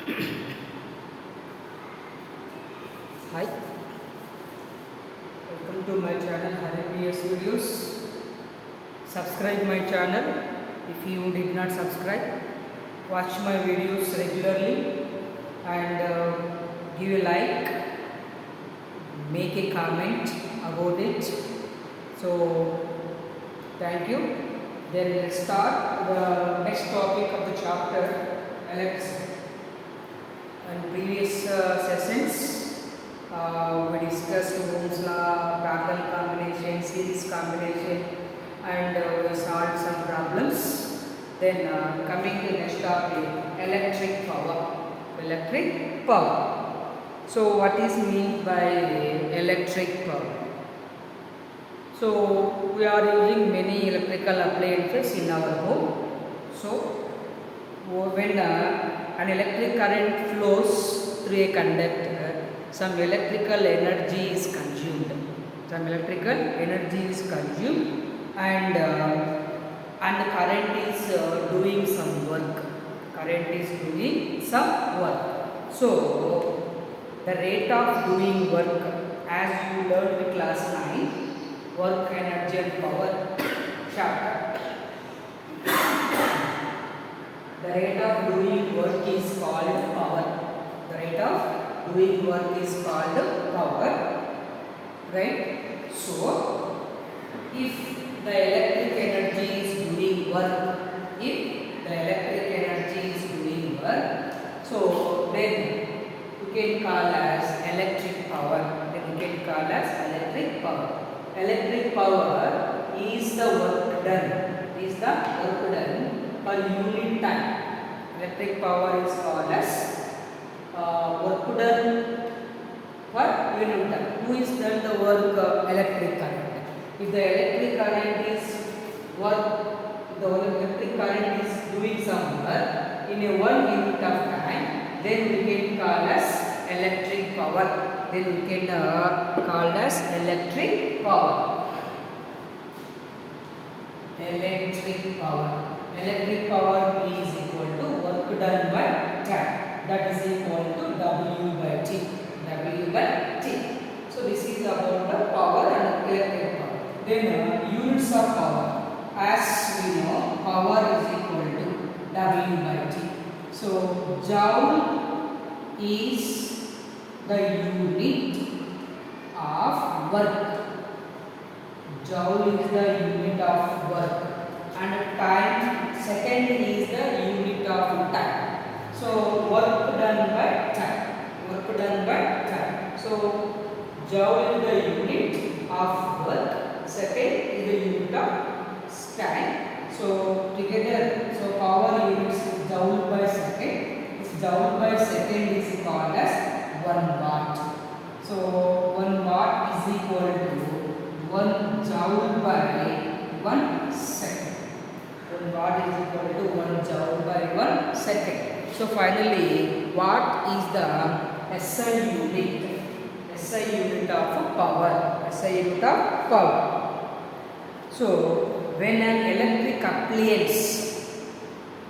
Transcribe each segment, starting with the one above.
Hi, welcome to my channel Hari PS Videos. Subscribe my channel if you did not subscribe. Watch my videos regularly and give a like, make a comment about it. So, thank you. Then let's start the next topic of the chapter. In previous sessions, we discussed Ohm's law, parallel combination, series combination, and we solved some problems. Then coming to next topic, electric power. Electric power. So what is meant by electric power? So we are using many electrical appliances in our home. So when an electric current flows through a conductor, some electrical energy is consumed. Some electrical energy is consumed, and the current is doing some work. Current is doing some work. So the rate of doing work, as you learned in class 9, work, energy and power chapter. The rate of doing work is called power. The rate of doing work is called power. Right? So, if the electric energy is doing work, so then you can call as electric power. Electric power is the work done per unit time. Electric power is called as work done per unit time. Who is done the work? Electric current. If the electric current is doing some work in a 1 unit of time, then we can call as electric power. Electric power is equal to work done by time. That is equal to W by T. So this is about the power and electric power. Then units of power. As we know, power is equal to W by T. So joule is the unit of work. Joule is the unit of work, and time, second is the unit of time. So work done by time. So joule is the unit of work, second is the unit of time. So together, so power units is joule by second. This joule by second is called as 1 watt. So 1 watt is equal to 1 joule by 1 second. 1 watt is equal to 1 joule by 1 second. So finally, watt is the SI unit of power. So when an electric appliance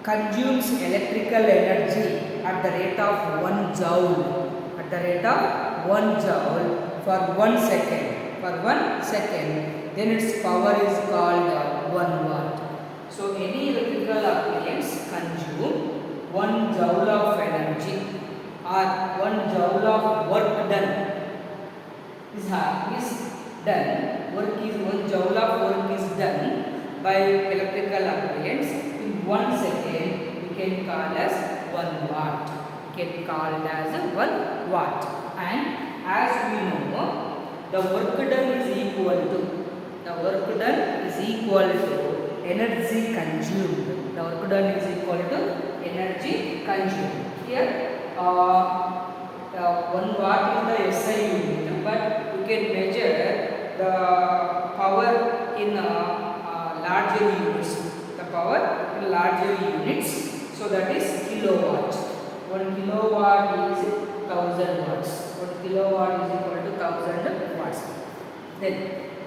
consumes electrical energy at the rate of 1 joule, for 1 second, then its power is called 1 watt. So any electrical appliance consume 1 joule of energy or 1 joule of work done is done. 1 joule of work is done by electrical appliance in 1 second. We can call as 1 watt. And as we know, the work done is equal to energy consumed. Here 1 watt is the SI unit, but you can measure the power in larger units. So that is kilowatt. 1 kilowatt is 1000 watts. 1 kilowatt is equal to 1000 watts. Then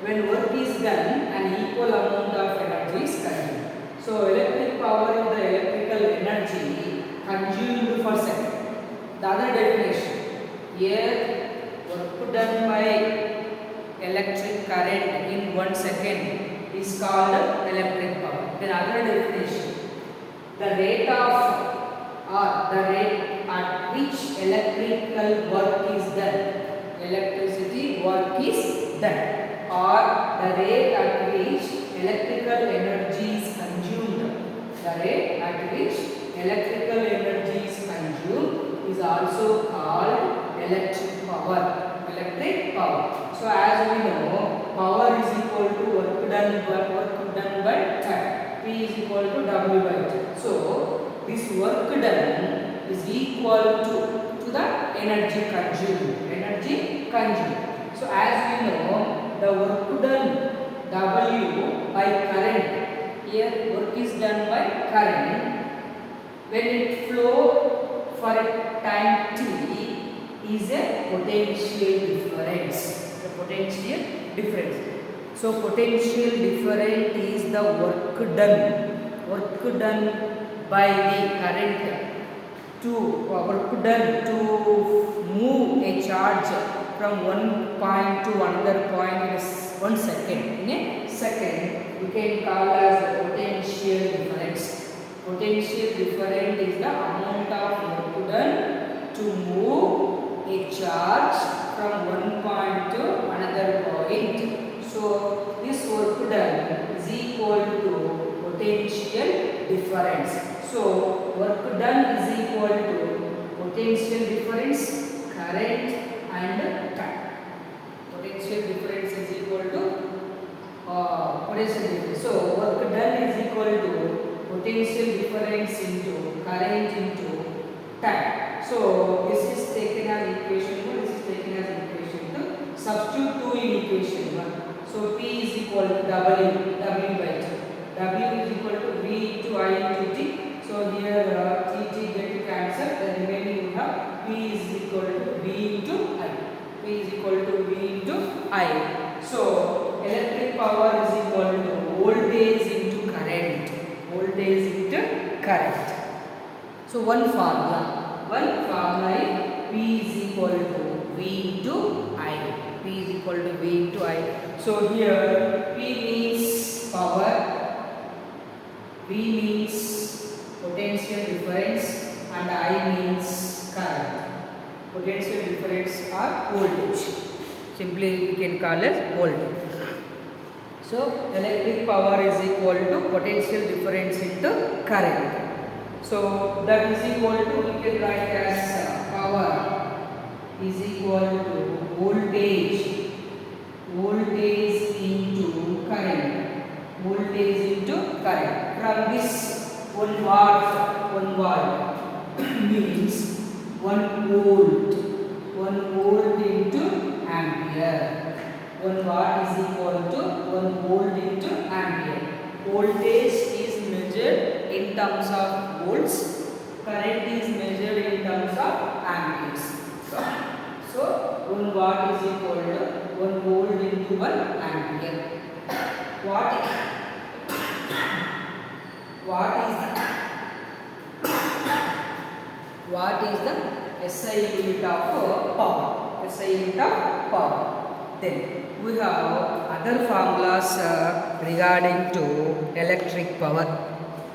when work is done, an equal amount of energy is consumed. So electric power is the electrical energy consumed per second. the other definition. Here, work done by electric current in 1 second is called electric power. Then other definition, the rate of or the rate at which electrical work is done. Electricity work is done, or the rate at which electrical energy is consumed. The rate at which electrical energy is consumed is also called electric power. Electric power. So as we know, power is equal to work done by time. P is equal to W by T. So this work done is equal to the energy consumed. Energy consumed. So as we know, the work done W by current. Here work is done by current. When it flow for a time t is a potential difference. The potential difference. So potential difference is the work done by the current to move a charge from one point to another point in 1 second. In a second, we can call as the potential difference. Potential difference is the amount of work done to move a charge from one point to another point. So this work done is equal to potential difference. So work done is equal to potential difference, current and time. Potential difference is equal to potential difference. So work done is equal to potential difference into current into time. So this is taken as equation 1, this is taken as equation 2. Substitute 2 in equation 1. So P is equal to W by T. W is equal to V into I into T. So here T get cancelled. The remaining we have P is equal to V into I. P is equal to V into I. So electric power is equal to voltage into current. Voltage into current. So one formula is P is equal to V into I. P is equal to V into I. So here P means power, V means potential difference, and I means current. Potential difference are voltage. Simply we can call it voltage. So electric power is equal to potential difference into current. So that is equal to, we can write as power is equal to voltage into current. Voltage into current. From this 1 watt means 1 volt into ampere. 1 watt is equal to 1 volt into ampere. Voltage is measured in terms of volts. Current is measured in terms of amperes. So 1 watt is equal to 1 volt into 1 ampere. What is the SI unit of power? SI unit of power. Then we have other formulas regarding to electric power.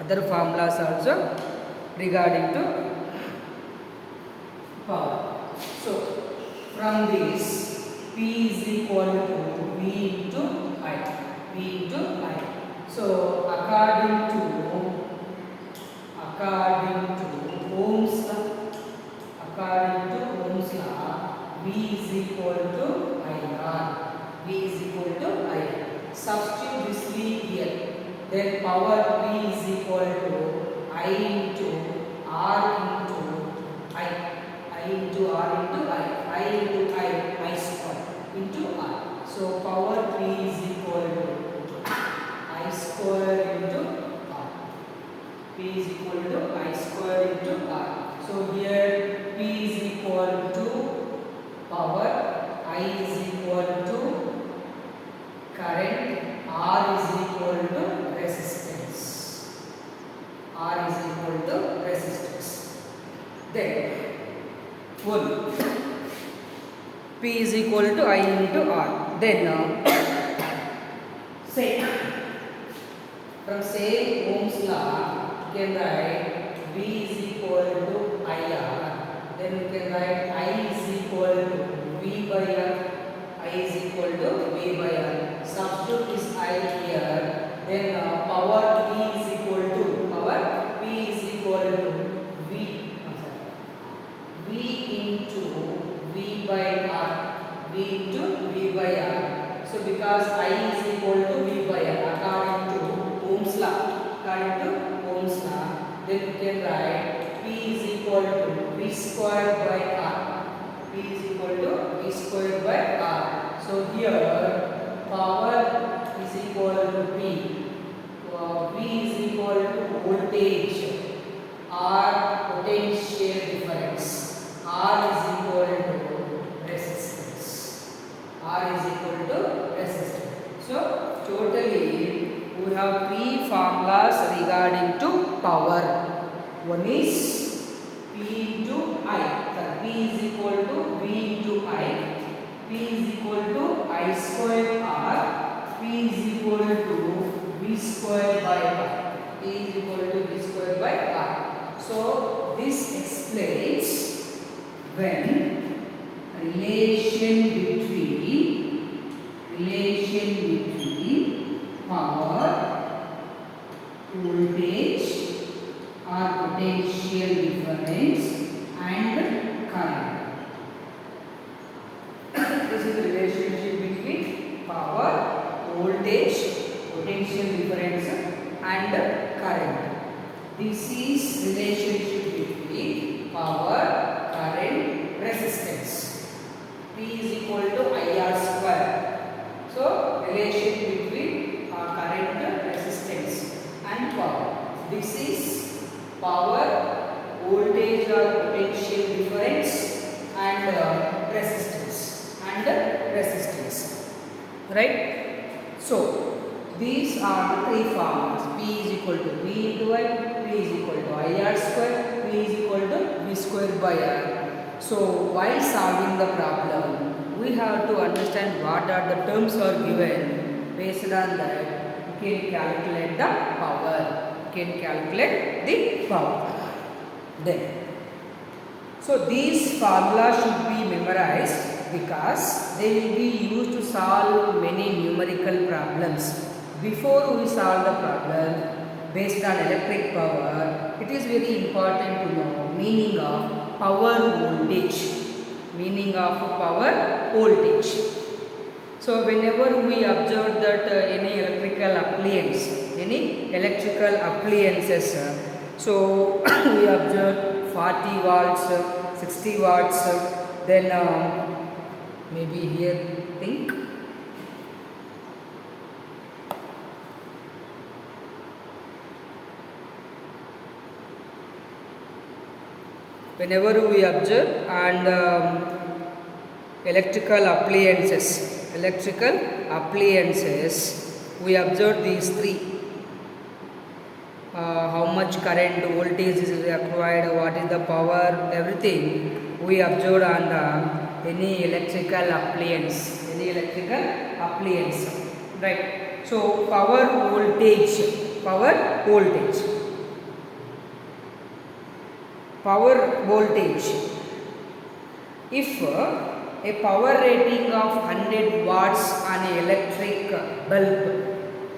Other formulas also regarding to power. So from this, P is equal to V into I. V into I. So according to Ohm's law, V is equal to IR. V is equal to IR. Substitute this V here. Then power P is equal to I into R into I. I into R into I square into R. So power P is equal to I square into R. P is equal to I square into R. So here P is equal to power, I is equal to current, R is equal to resistance. R is equal to resistance. Then 1. P is equal to I into R. Then say from say Ohm's law, you can write V is equal to IR. Then you can write I is equal to V by R. I is equal to V by R. Substitute is I here. Then power P is equal to V into V by R. V into V by R. So because I is equal to V by R according to Ohm's law. Then you can write P is equal to V squared by R. P is equal to V squared by R. So here power is equal to P. V is equal to voltage. R potential difference. R is equal to resistance. So totally we have three formulas regarding to power. One is P into I. P is equal to V into I. P is equal to I square R. P is equal to V square by R. P is equal to V square by R. So this explains when relation between power, voltage or potential difference and current. This is the relationship between power, voltage, potential difference and current. This is relationship between power, current, resistance. P is equal to IR square. So relation between current, resistance and power. This is power, voltage or potential difference and resistance. Right? So these are the three formulas. P is equal to V into I, P is equal to IR square, P is equal to V square by R. So while solving the problem, we have to understand what are the terms are given. Based on that, we can calculate the power. Then, so these formulas should be memorized because they will be used to solve many numerical problems. Before we solve the problem based on electric power, it is very important to know meaning of power voltage. So whenever we observe that any electrical appliances, so we observe 40 watts, 60 watts, then maybe here think. Whenever we observe and electrical appliances, we observe these three. How much current, voltage is required, what is the power, everything we observe on any electrical appliance. Right? So power voltage. If a power rating of 100 watts on an electric bulb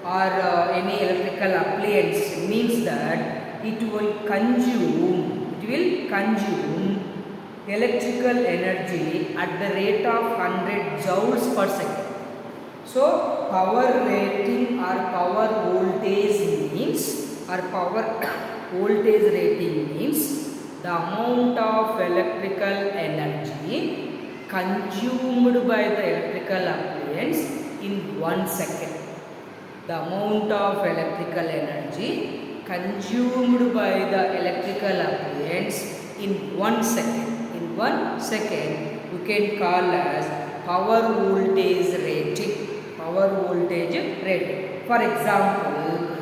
or any electrical appliance means that it will consume electrical energy at the rate of 100 joules per second. So power rating or power voltage rating means the amount of electrical energy consumed by the electrical appliance in 1 second. The amount of electrical energy consumed by the electrical appliance in 1 second. In 1 second, we can call as power voltage rating. For example,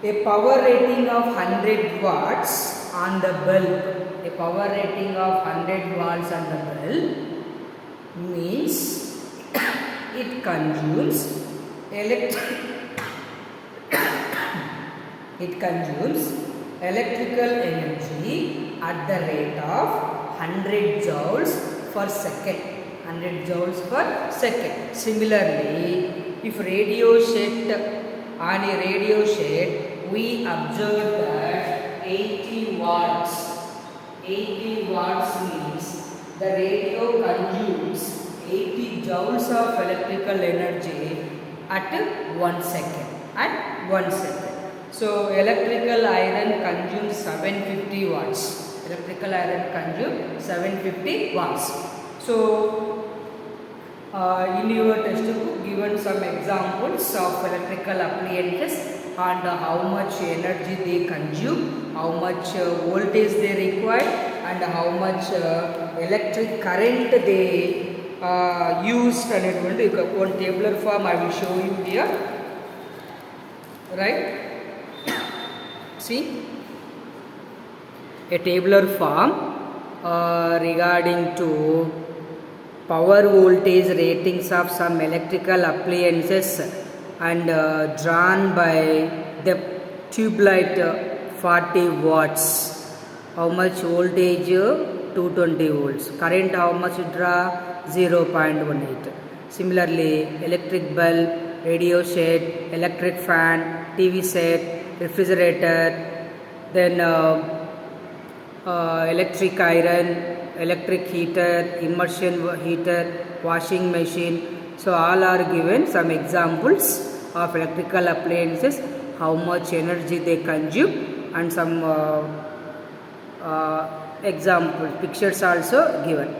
A power rating of 100 watts on the bulb. A power rating of 100 watts on the bulb means it consumes it consumes electrical energy at the rate of 100 joules per second. 100 joules per second. Similarly, if radio set on a radio set, we observe that 80 watts. 80 watts means the radio consumes 80 joules of electrical energy at 1 second. At 1 second. So, electrical iron consumes 750 watts. Electrical iron consumes 750 watts. So, in your textbook given some examples of electrical appliances and how much energy they consume, how much voltage they require, and how much electric current they used. And one tabular form I will show you here. Right? See, a tabular form regarding to power voltage ratings of some electrical appliances and drawn by the tube light 40 watts. How much voltage? 220 volts. Current how much draw? 0.18. Similarly, electric bulb, radio set, electric fan, TV set, refrigerator, then electric iron, electric heater, immersion heater, washing machine. So all are given some examples of electrical appliances, how much energy they consume, and some example pictures also given.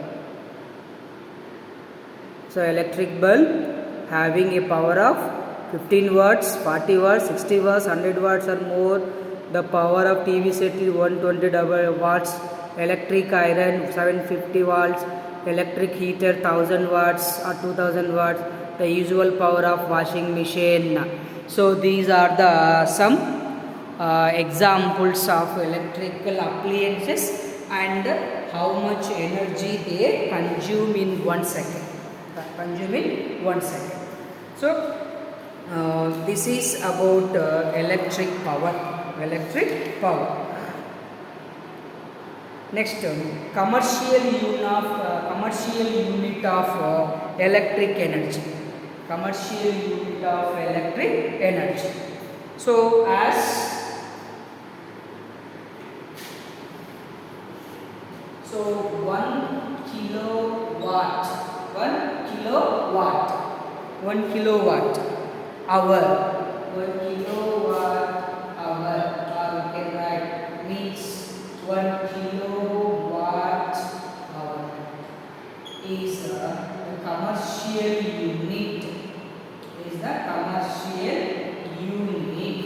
So electric bulb having a power of 15 watts, 40 watts, 60 watts, 100 watts or more. The power of TV set is 120 watts. Electric iron 750 watts. Electric heater 1000 watts or 2000 watts. The usual power of washing machine. So these are the some examples of electrical appliances and how much energy they consume in 1 second. So this is about electric power. Next, commercial unit of electric energy. Commercial unit of electric energy. So as 1 kilowatt. 1 kilowatt hour. 1 kilowatt hour, or we can write means 1 kilowatt hour is the commercial unit. Is the commercial unit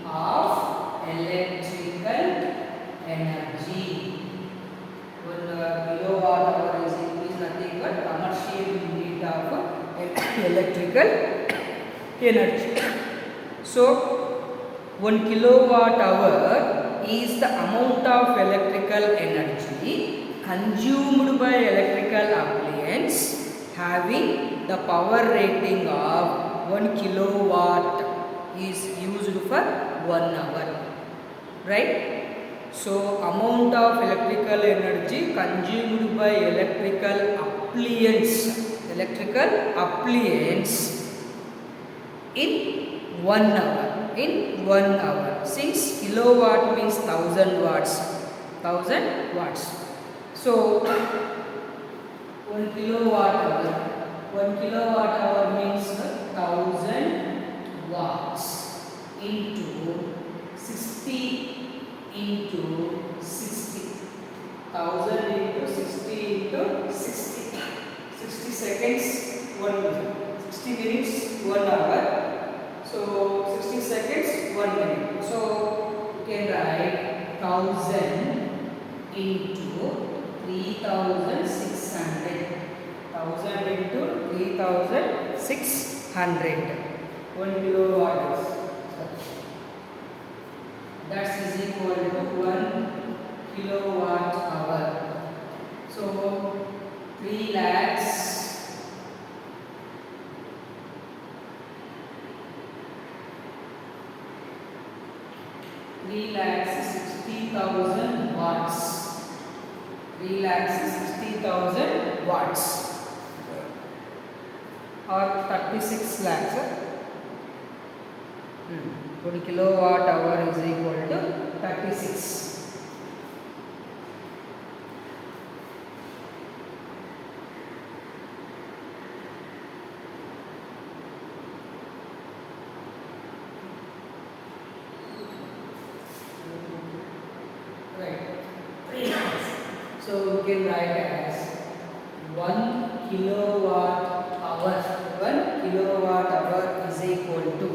of electrical energy. 1 kilowatt hour is nothing but commercial unit of electrical energy. So 1 kilowatt hour is the amount of electrical energy consumed by electrical appliance having the power rating of 1 kilowatt is used for 1 hour. Right? So amount of electrical energy consumed by electrical appliance in 1 hour. Since kilowatt means 1000 watts. So 1 kilowatt hour means 1000 watts into 60 into 60. 1000 into 60 into 60. 60 seconds 1 minute. 60 minutes 1 hour. So 60 seconds 1 minute. So you can write 1000 into 3600. 1000 into 3600. 1 kilowatt. that is equal to 1 kilowatt hour. So 3 lakhs 3,60,000 watts. 3,60,000 watts or 36 lakhs. 1 kilowatt hour is equal to 36. Right. So we can write as 1 kilowatt hour. 1 kilowatt hour is equal to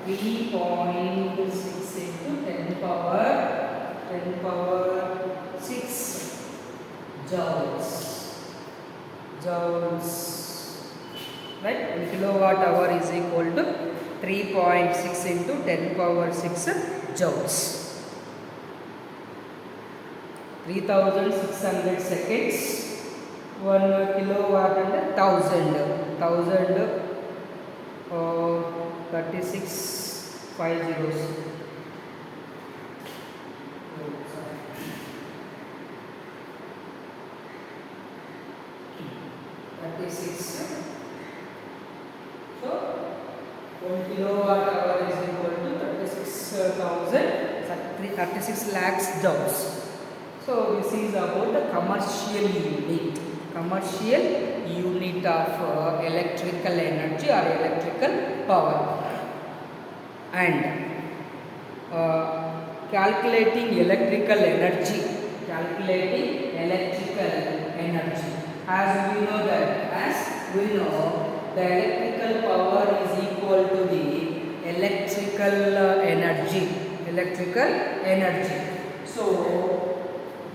3.6 into 10 power 6 joules. Right? 1 kilowatt hour is equal to 3.6 into 10 power 6 joules. 3,600 seconds. 1 kilowatt and 1000 36 5 zeros. 36. So 1 kilowatt hour is equal to 36 lakhs joules. So this is about the commercial unit of electrical energy or electrical power. And calculating electrical energy. As we know, the electrical power is equal to the electrical energy. So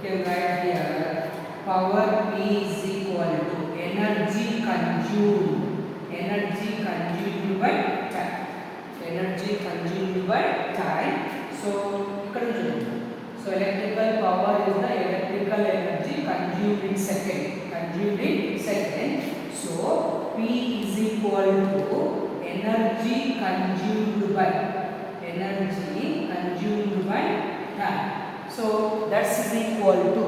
you can write here power P is equal to energy consumed by time. So electrical power is the electrical energy consumed in second. So P is equal to energy consumed by time. So that is equal to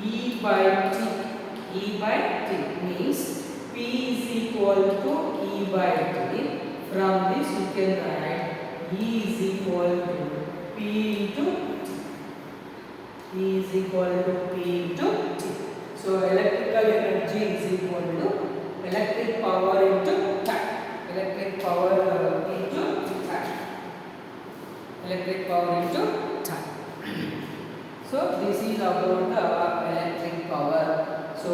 E by T. Means P is equal to E by T. From this you can write E is equal to P into T. So electrical energy is equal to electric power into time. Electric power into time. So this is about the electric power. So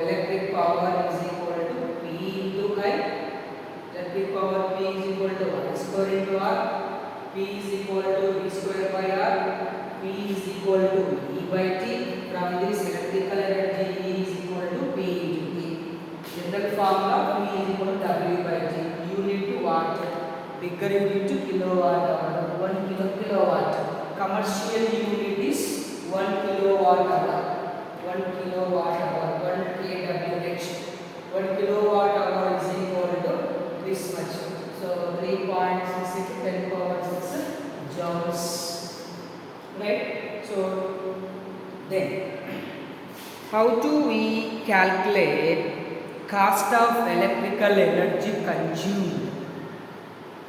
electric power is equal to P into I. Electric power P is equal to 1 square into R. P is equal to V square by R. P is equal to E by T. From this electrical energy E is equal to P into T. General formula P is equal to W by T. Unit to watt. Bigger unit to kilowatt hour. 1 kilowatt. Commercial unit is 1 kilowatt hour. 1 kWh. 1 kilowatt hour is equal to this much. So 3.6 into 10 power 6 joules. Right? So then how do we calculate cost of electrical energy consumed?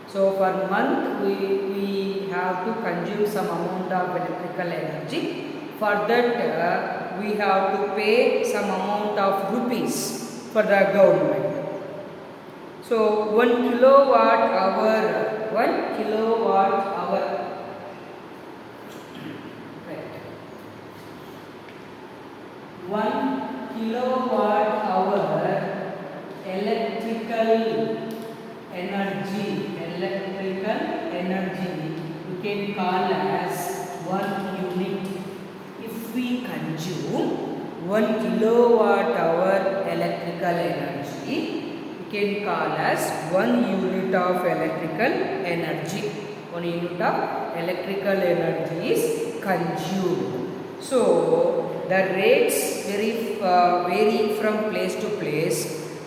So per month we have to consume some amount of electrical energy. For that we have to pay some amount of rupees for the government. So 1 kilowatt hour. Right. 1 kilowatt hour electrical energy we can call as 1 unit. If we consume 1 kilowatt hour electrical energy, we can call as 1 unit of electrical energy. 1 unit of electrical energy is consumed. So the rates vary from place to place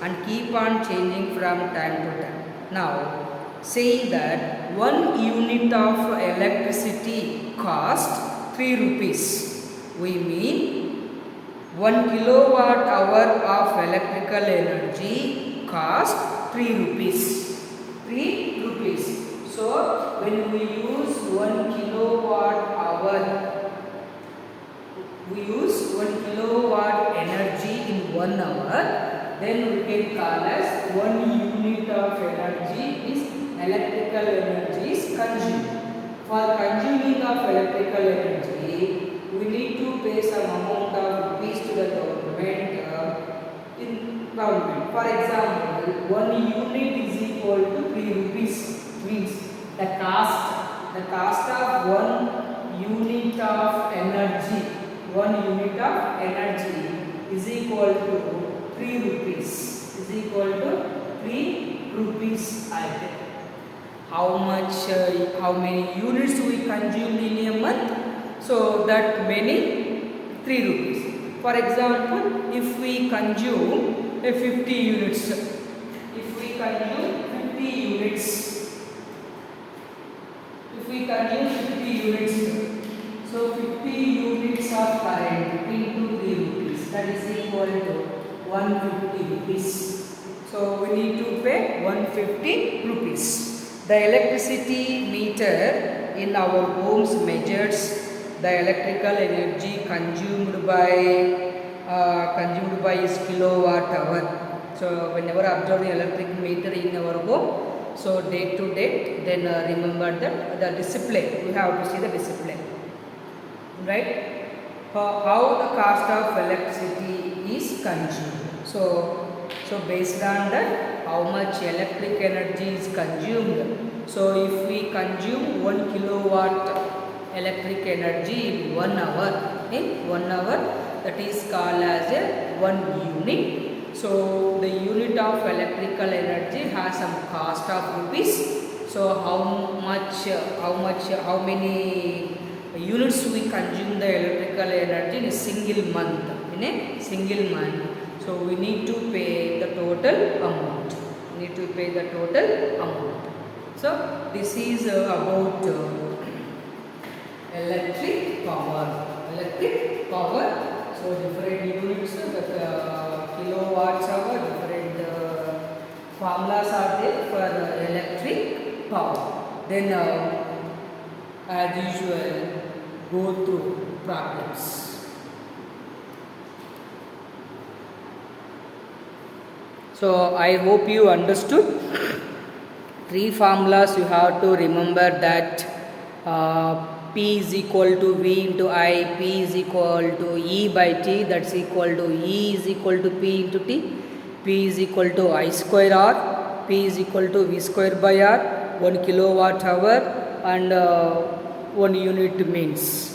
and keep on changing from time to time. Now, saying that 1 unit of electricity cost 3 rupees, we mean 1 kilowatt hour of electrical energy cost 3 rupees. 3 rupees. So when we use 1 kilowatt hour, we use 1 kilowatt energy in 1 hour, then we can call as 1 unit of energy is electrical energy is consumed. For consuming of electrical energy, we need to pay some amount of rupees to the government in government. For example, 1 unit is equal to 3 rupees, means the cost of 1 unit of energy, 1 unit of energy is equal to 3 rupees, is equal to 3 rupees. How many units we consume in a month? So that many 3 rupees. For example, if we consume 50 units, if we consume 50 units, so 50 units of current into 3 rupees, that is equal to 150 rupees. So we need to pay 150 rupees. The electricity meter in our homes measures the electrical energy consumed by is kilowatt hour. So whenever observe the electric meter in our home, so date to date, then remember that the display, we have to see the display, right? How the cost of electricity is consumed. So based on that, how much electric energy is consumed. So if we consume 1 kilowatt electric energy in 1 hour, that is called as a 1 unit. So the unit of electrical energy has some cost of rupees. So how many units we consume the electrical energy in a single month, so we need to pay the total amount. So this is about electric power. So different units, kilowatts hour, different formulas are there for electric power. Then as usual, go through problems. So I hope you understood. 3 formulas you have to remember, that P is equal to V into I, P is equal to E by T, that's equal to E is equal to P into T, P is equal to I square R, P is equal to V square by R, 1 kilowatt hour, and 1 unit means